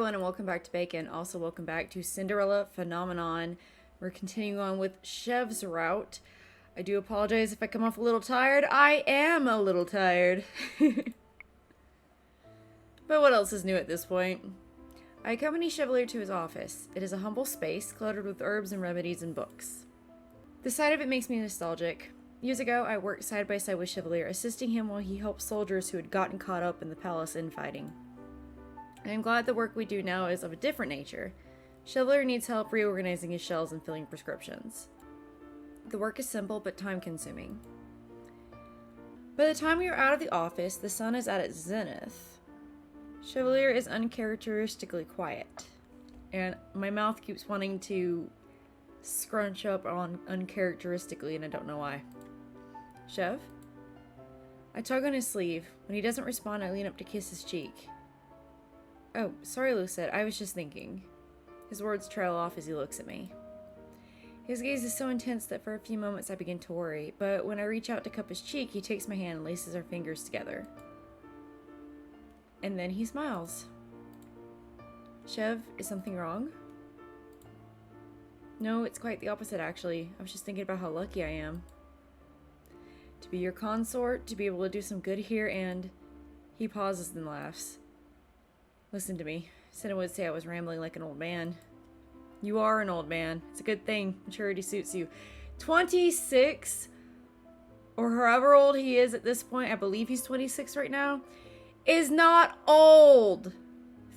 everyone, and welcome back to Bacon. Also, welcome back to Cinderella Phenomenon. We're continuing on with Chev's route. I do apologize if I come off a little tired. I am a little tired. But what else is new at this point? I accompany Chevalier to his office. It is a humble space, cluttered with herbs and remedies and books. The sight of it makes me nostalgic. Years ago, I worked side by side with Chevalier, assisting him while he helped soldiers who had gotten caught up in the palace infighting. I am glad the work we do now is of a different nature. Chevalier needs help reorganizing his shelves and filling prescriptions. The work is simple but time-consuming. By the time we are out of the office, the sun is at its zenith. Chevalier is uncharacteristically quiet, and my mouth keeps wanting to scrunch up on uncharacteristically, and I don't know why. Chev? I tug on his sleeve. When he doesn't respond, I lean up to kiss his cheek. Oh, sorry, Lucette. I was just thinking. His words trail off as he looks at me. His gaze is so intense that for a few moments I begin to worry, but when I reach out to cup his cheek, he takes my hand and laces our fingers together. And then he smiles. Chev, is something wrong? No, it's quite the opposite, actually. I was just thinking about how lucky I am. To be your consort, to be able to do some good here, and... He pauses and laughs. Listen to me. Cinna would say I was rambling like an old man. You are an old man. It's a good thing. Maturity suits you. 26, or however old he is at this point, I believe he's 26 right now, is not old.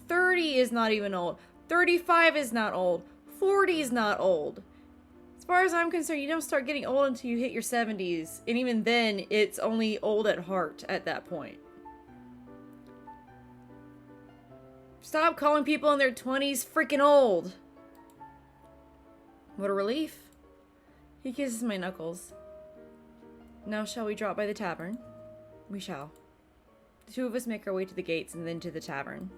30 is not even old. 35 is not old. 40 is not old. As far as I'm concerned, you don't start getting old until you hit your 70s. And even then, it's only old at heart at that point. Stop calling people in their 20s freaking old. What a relief. He kisses my knuckles. Now shall we drop by the tavern? We shall. The two of us make our way to the gates and then to the tavern.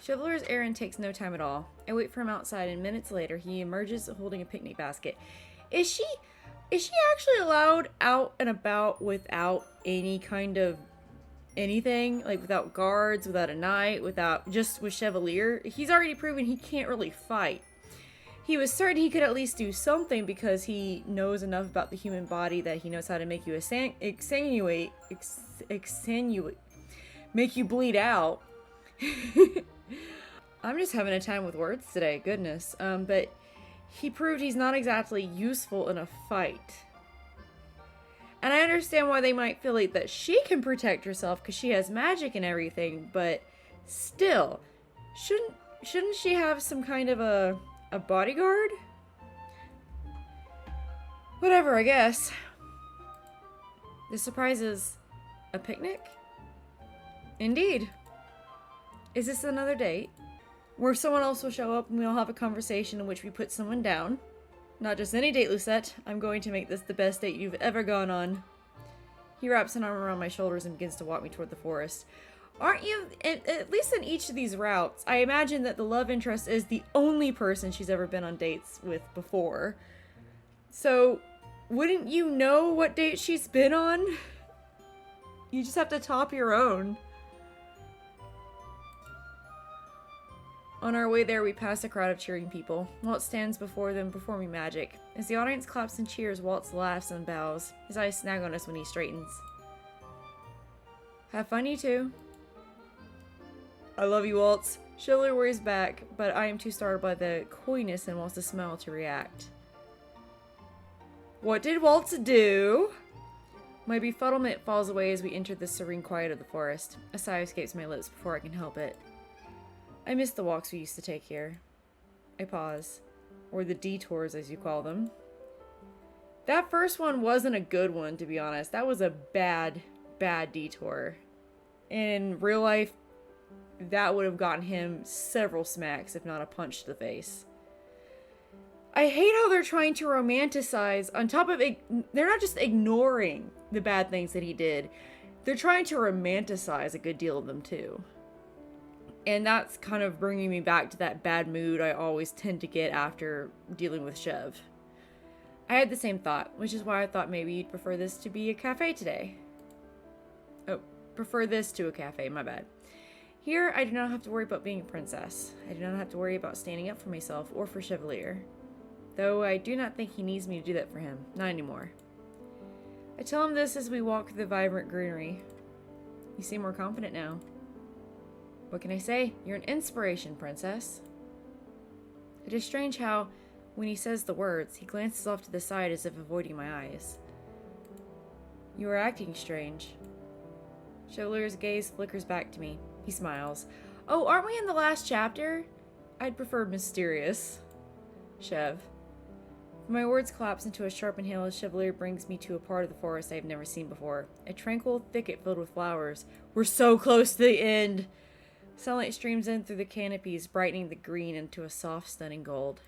Chevalier's errand takes no time at all. I wait for him outside, and minutes later he emerges holding a picnic basket. Is she actually allowed out and about without any kind of anything? Like without guards, without a knight, just with Chevalier? He's already proven he can't really fight. He was certain he could at least do something because he knows enough about the human body that he knows how to make you make you bleed out. I'm just having a time with words today, goodness. But he proved he's not exactly useful in a fight. And I understand why they might feel like that she can protect herself because she has magic and everything, but still, shouldn't she have some kind of a bodyguard? Whatever, I guess. The surprise is a picnic? Indeed. Is this another date? Where someone else will show up and we'll have a conversation in which we put someone down. Not just any date, Lucette. I'm going to make this the best date you've ever gone on. He wraps an arm around my shoulders and begins to walk me toward the forest. Aren't you, at least in each of these routes, I imagine that the love interest is the only person she's ever been on dates with before. So, wouldn't you know what date she's been on? You just have to top your own. On our way there, we pass a crowd of cheering people. Walt stands before them, performing magic. As the audience claps and cheers, Walt laughs and bows. His eyes snag on us when he straightens. Have fun, you two. I love you, Waltz. Chevalier worries back, but I am too startled by the coyness and Waltz's smile to react. What did Waltz do? My befuddlement falls away as we enter the serene quiet of the forest. A sigh escapes my lips before I can help it. I miss the walks we used to take here. I pause. Or the detours, as you call them. That first one wasn't a good one, to be honest. That was a bad detour. In real life, that would have gotten him several smacks, if not a punch to the face. I hate how they're trying to romanticize, on top of it, they're not just ignoring the bad things that he did. They're trying to romanticize a good deal of them, too. And that's kind of bringing me back to that bad mood I always tend to get after dealing with Chev. I had the same thought, which is why I thought maybe you'd prefer this to be a cafe today. Oh, prefer this to a cafe, my bad. Here, I do not have to worry about being a princess. I do not have to worry about standing up for myself or for Chevalier. Though I do not think he needs me to do that for him. Not anymore. I tell him this as we walk through the vibrant greenery. You seem more confident now. What can I say? You're an inspiration, princess. It is strange how, when he says the words, he glances off to the side as if avoiding my eyes. You are acting strange. Chevalier's gaze flickers back to me. He smiles. Oh, aren't we in the last chapter? I'd prefer mysterious. Chev. My words collapse into a sharp inhale as Chevalier brings me to a part of the forest I have never seen before. A tranquil thicket filled with flowers. We're so close to the end! Sunlight streams in through the canopies, brightening the green into a soft, stunning gold.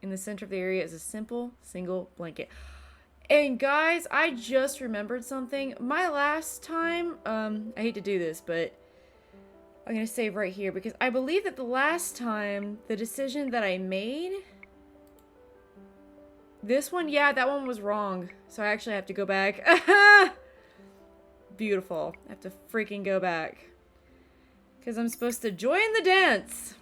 In the center of the area is a simple, single blanket. And guys, I just remembered something. My last time, I hate to do this, but I'm going to save right here because I believe that the last time, the decision that I made... This one, yeah, that one was wrong. So I actually have to go back. Beautiful. I have to freaking go back. Because I'm supposed to join the dance.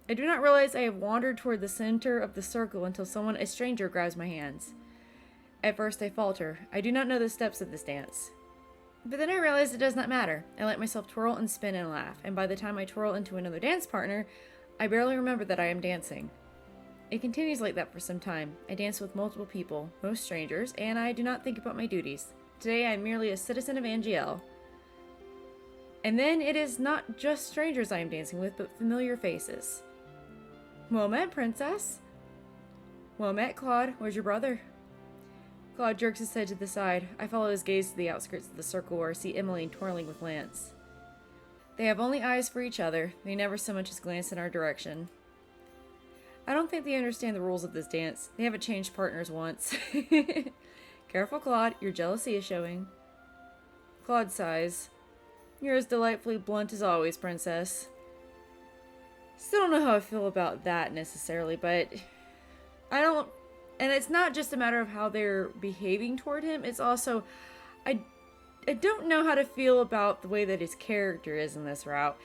I do not realize I have wandered toward the center of the circle until someone, a stranger, grabs my hands. At first I falter. I do not know the steps of this dance. But then I realize it does not matter. I let myself twirl and spin and laugh. And by the time I twirl into another dance partner, I barely remember that I am dancing. It continues like that for some time. I dance with multiple people, most strangers, and I do not think about my duties. Today I am merely a citizen of Angiel. And then it is not just strangers I am dancing with, but familiar faces. Well met, princess. Well met, Claude. Where's your brother? Claude jerks his head to the side. I follow his gaze to the outskirts of the circle where I see Emmeline twirling with Lance. They have only eyes for each other. They never so much as glance in our direction. I don't think they understand the rules of this dance. They haven't changed partners once. Careful, Claude. Your jealousy is showing. Claude sighs. You're as delightfully blunt as always, princess. Still don't know how I feel about that necessarily, but I don't... And it's not just a matter of how they're behaving toward him. It's also... I don't know how to feel about the way that his character is in this route.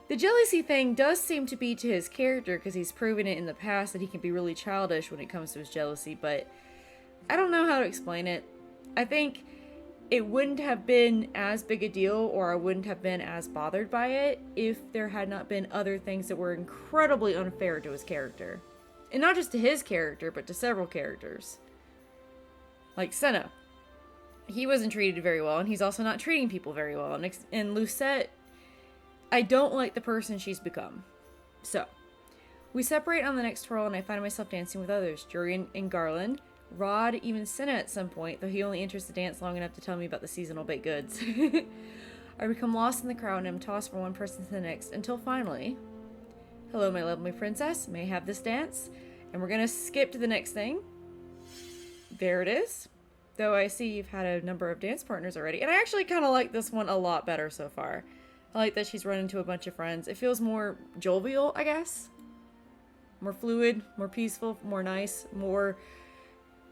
The jealousy thing does seem to be to his character because he's proven it in the past that he can be really childish when it comes to his jealousy, but I don't know how to explain it. I think it wouldn't have been as big a deal, or I wouldn't have been as bothered by it if there had not been other things that were incredibly unfair to his character. And not just to his character, but to several characters. Like Senna. He wasn't treated very well, and he's also not treating people very well. And Lucette... I don't like the person she's become. So, we separate on the next twirl and I find myself dancing with others. Jurian and Garland, Rod, even Senna at some point, though he only enters the dance long enough to tell me about the seasonal baked goods. I become lost in the crowd and am tossed from one person to the next until finally... Hello, my lovely princess. May I have this dance? And we're gonna skip to the next thing. There it is. Though I see you've had a number of dance partners already. And I actually kind of like this one a lot better so far. I like that she's run into a bunch of friends. It feels more jovial, I guess. More fluid, more peaceful, more nice, more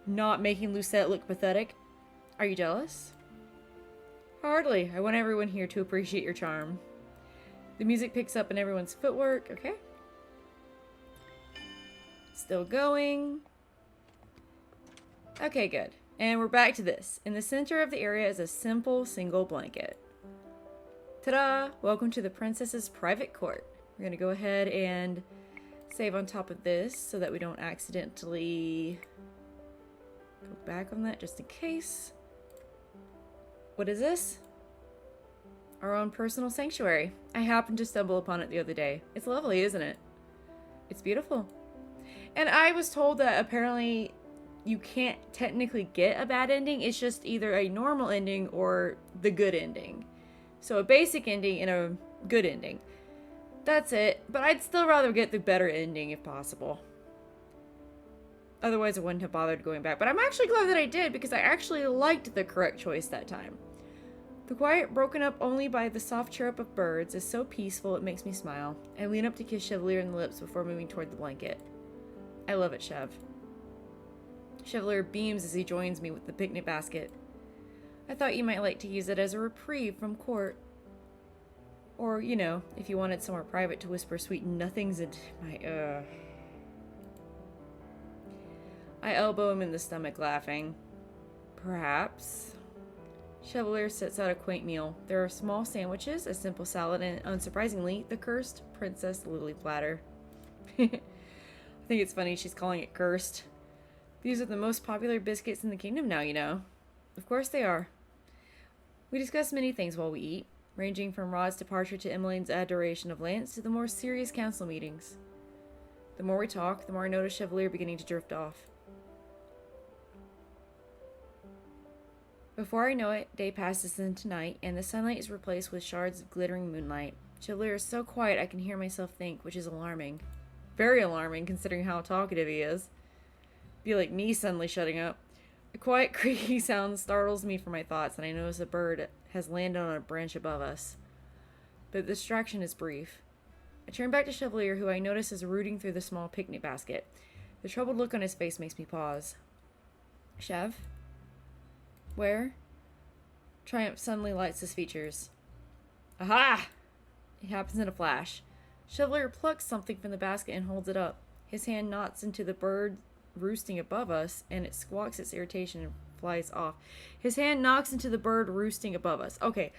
not making Lucette look pathetic. Are you jealous? Hardly. I want everyone here to appreciate your charm. The music picks up in everyone's footwork. Okay. Still going. Okay, good. And we're back to this. In the center of the area is a simple single blanket. Ta-da! Welcome to the princess's private court. We're gonna go ahead and save on top of this so that we don't accidentally go back on that just in case. What is this? Our own personal sanctuary. I happened to stumble upon it the other day. It's lovely, isn't it? It's beautiful. And I was told that apparently you can't technically get a bad ending. It's just either a normal ending or the good ending. So a basic ending and a good ending. That's it. But I'd still rather get the better ending if possible. Otherwise I wouldn't have bothered going back. But I'm actually glad that I did because I actually liked the correct choice that time. The quiet, broken up only by the soft chirp of birds, is so peaceful it makes me smile. I lean up to kiss Chevalier in the lips before moving toward the blanket. I love it, Chev. Chevalier beams as he joins me with the picnic basket. I thought you might like to use it as a reprieve from court. Or, you know, if you wanted somewhere private to whisper sweet nothings into my, I elbow him in the stomach, laughing. Perhaps. Chevalier sets out a quaint meal. There are small sandwiches, a simple salad, and, unsurprisingly, the cursed Princess Lily platter. I think it's funny she's calling it cursed. These are the most popular biscuits in the kingdom now, you know. Of course they are. We discuss many things while we eat, ranging from Rod's departure to Emmeline's adoration of Lance to the more serious council meetings. The more we talk, the more I notice Chevalier beginning to drift off. Before I know it, day passes into night, and the sunlight is replaced with shards of glittering moonlight. Chevalier is so quiet I can hear myself think, which is alarming. Very alarming, considering how talkative he is. Be like me suddenly shutting up. A quiet creaky sound startles me from my thoughts, and I notice a bird has landed on a branch above us. But the distraction is brief. I turn back to Chevalier, who I notice is rooting through the small picnic basket. The troubled look on his face makes me pause. Chev? Where? Triumph suddenly lights his features. Aha! It happens in a flash. Chevalier plucks something from the basket and holds it up. His hand knots into the bird roosting above us, and it squawks its irritation and flies off. His hand knocks into the bird roosting above us. Okay,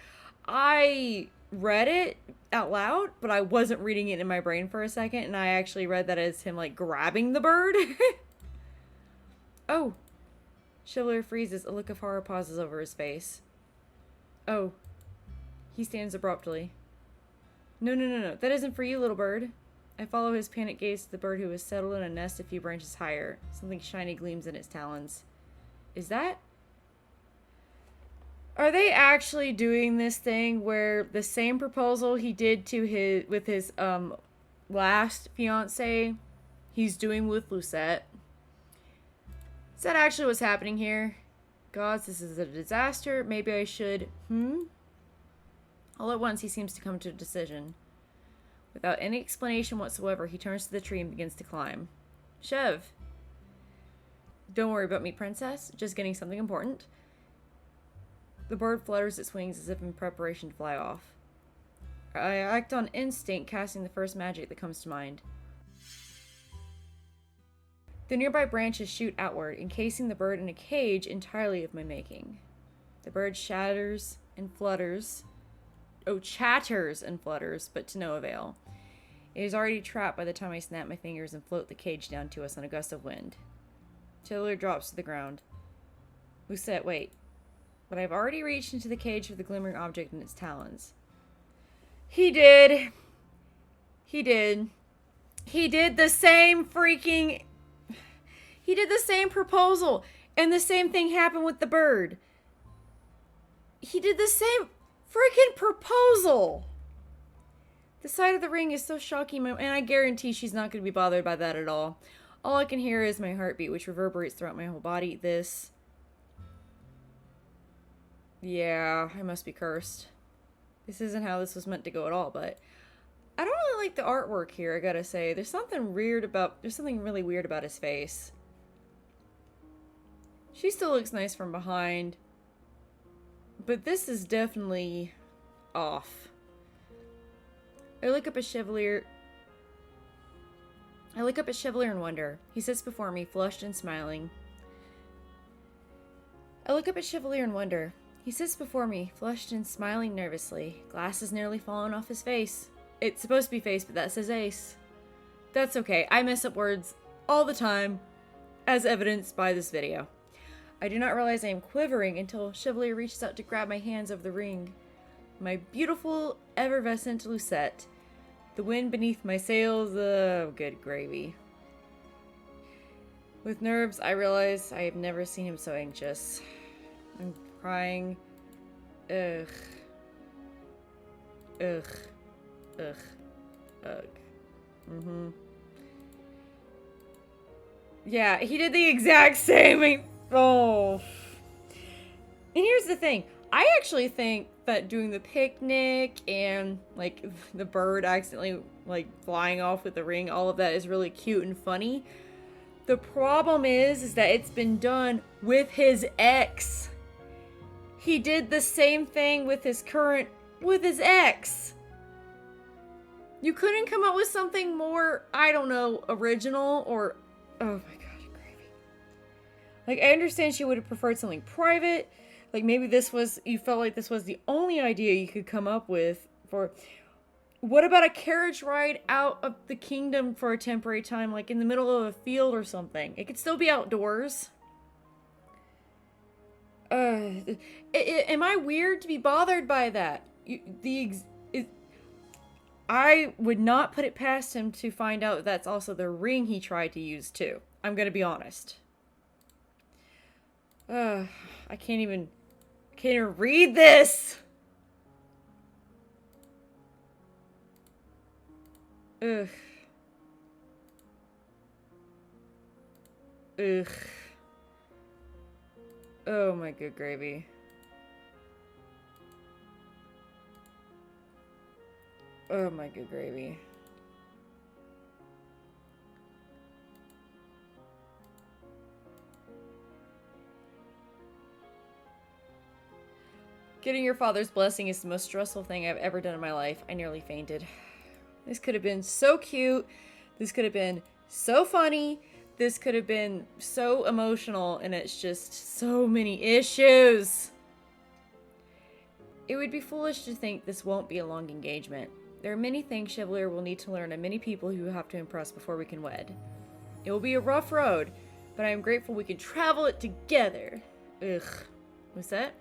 I read it out loud, but I wasn't reading it in my brain for a second, and I actually read that as him, like, grabbing the bird. Oh. Chevalier freezes. A look of horror pauses over his face. Oh. He stands abruptly. No. That isn't for you, little bird. I follow his panicked gaze to the bird who is settled in a nest a few branches higher. Something shiny gleams in its talons. Is that? Are they actually doing this thing where the same proposal he did to his last fiance, he's doing with Lucette? Is that actually what's happening here? Gods, this is a disaster. Maybe I should... All at once, he seems to come to a decision. Without any explanation whatsoever, he turns to the tree and begins to climb. Chev! Don't worry about me, princess. Just getting something important. The bird flutters its wings as if in preparation to fly off. I act on instinct, casting the first magic that comes to mind. The nearby branches shoot outward, encasing the bird in a cage entirely of my making. The bird shatters and flutters. Oh, chatters and flutters, but to no avail. It is already trapped by the time I snap my fingers and float the cage down to us on a gust of wind. Chevalier drops to the ground. Lucette, wait. But I've already reached into the cage for the glimmering object in its talons. He did the same freaking... He did the same proposal, and the same thing happened with the bird. He did the same freaking proposal. The sight of the ring is so shocking, and I guarantee she's not going to be bothered by that at all. All I can hear is my heartbeat, which reverberates throughout my whole body. Yeah, I must be cursed. This isn't how this was meant to go at all, but... I don't really like the artwork here, I gotta say. There's something really weird about his face. She still looks nice from behind. But this is definitely off. I look up at Chevalier in wonder. He sits before me, flushed and smiling. Nervously. Glasses nearly fallen off his face. It's supposed to be face, but that says ace. That's okay. I mess up words all the time, as evidenced by this video. I do not realize I am quivering until Chevalier reaches out to grab my hands over the ring. My beautiful, effervescent Lucette. The wind beneath my sails, good gravy. With nerves, I realize I have never seen him so anxious. I'm crying. Ugh. Yeah, he did the exact same. Oh. And here's the thing. I actually think that doing the picnic and, like, the bird accidentally, like, flying off with the ring, all of that is really cute and funny. The problem is that it's been done with his ex. He did the same thing with his ex. You couldn't come up with something more, I don't know, original or... Oh my god, gravy. Like, I understand she would have preferred something private. Like, maybe you felt like this was the only idea you could come up with for... What about a carriage ride out of the kingdom for a temporary time, like in the middle of a field or something? It could still be outdoors. Am I weird to be bothered by that? I would not put it past him to find out that's also the ring he tried to use too. I'm gonna be honest. I can't even read this! Ugh. Ugh. Oh my good gravy. Oh my good gravy. Getting your father's blessing is the most stressful thing I've ever done in my life. I nearly fainted. This could have been so cute. This could have been so funny. This could have been so emotional, and it's just so many issues. It would be foolish to think this won't be a long engagement. There are many things Chevalier will need to learn and many people who have to impress before we can wed. It will be a rough road, but I am grateful we can travel it together. Ugh. What's that?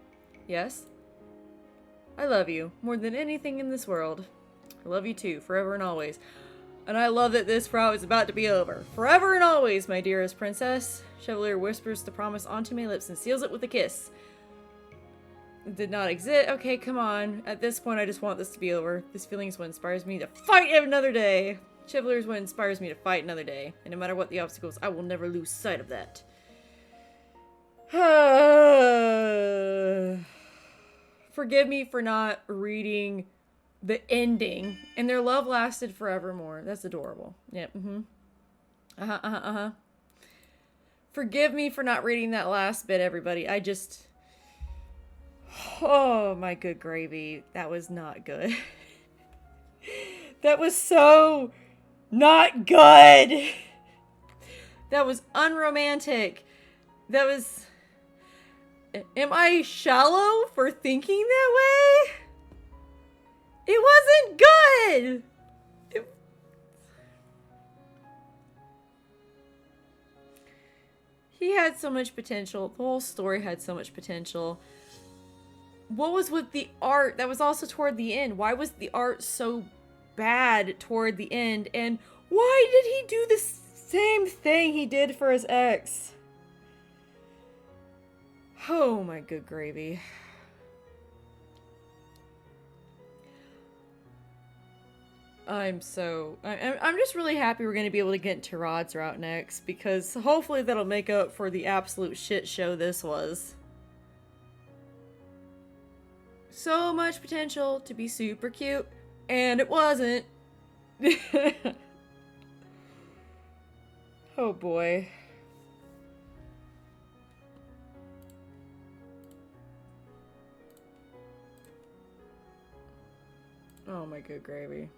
Yes? I love you more than anything in this world. I love you too, forever and always. And I love that this route is about to be over. Forever and always, my dearest princess. Chevalier whispers the promise onto my lips and seals it with a kiss. It did not exist. Okay, come on. At this point, I just want this to be over. This feeling is what inspires me to fight another day. Chevalier is what inspires me to fight another day. And no matter what the obstacles, I will never lose sight of that. Forgive me for not reading the ending. And their love lasted forevermore. That's adorable. Yep. Forgive me for not reading that last bit, everybody. I just... Oh, my good gravy. That was not good. That was so not good. That was unromantic. That was... Am I shallow for thinking that way? It wasn't good! He had so much potential. The whole story had so much potential. What was with the art? That was also toward the end. Why was the art so bad toward the end? And why did he do the same thing he did for his ex? Oh my good gravy. I'm just really happy we're going to be able to get into Rod's route next, because hopefully that'll make up for the absolute shit show this was. So much potential to be super cute, and it wasn't. Oh boy. Oh my good gravy.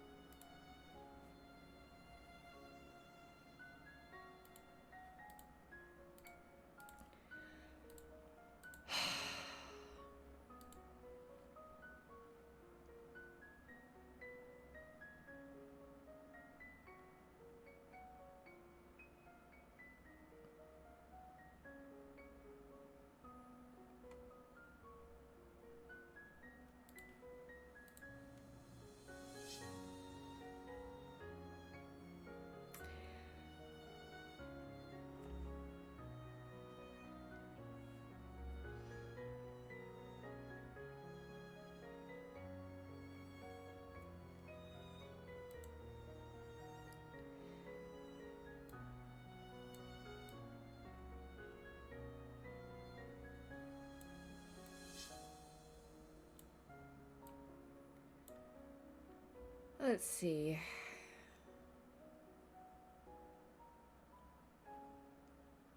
Let's see.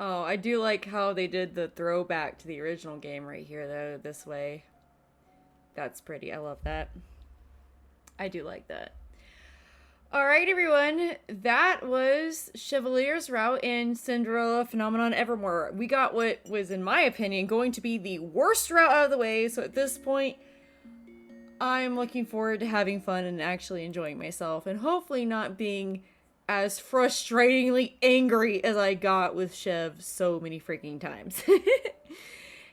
Oh, I do like how they did the throwback to the original game right here, though, this way. That's pretty. I love that. I do like that. Alright, everyone. That was Chevalier's route in Cinderella Phenomenon Evermore. We got what was, in my opinion, going to be the worst route out of the way, so at this point, I'm looking forward to having fun and actually enjoying myself, and hopefully not being as frustratingly angry as I got with Chev so many freaking times.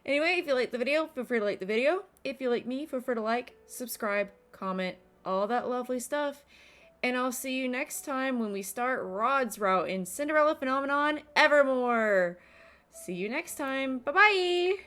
Anyway, if you liked the video, feel free to like the video. If you like me, feel free to like, subscribe, comment, all that lovely stuff. And I'll see you next time when we start Rod's route in Cinderella Phenomenon Evermore. See you next time. Bye-bye!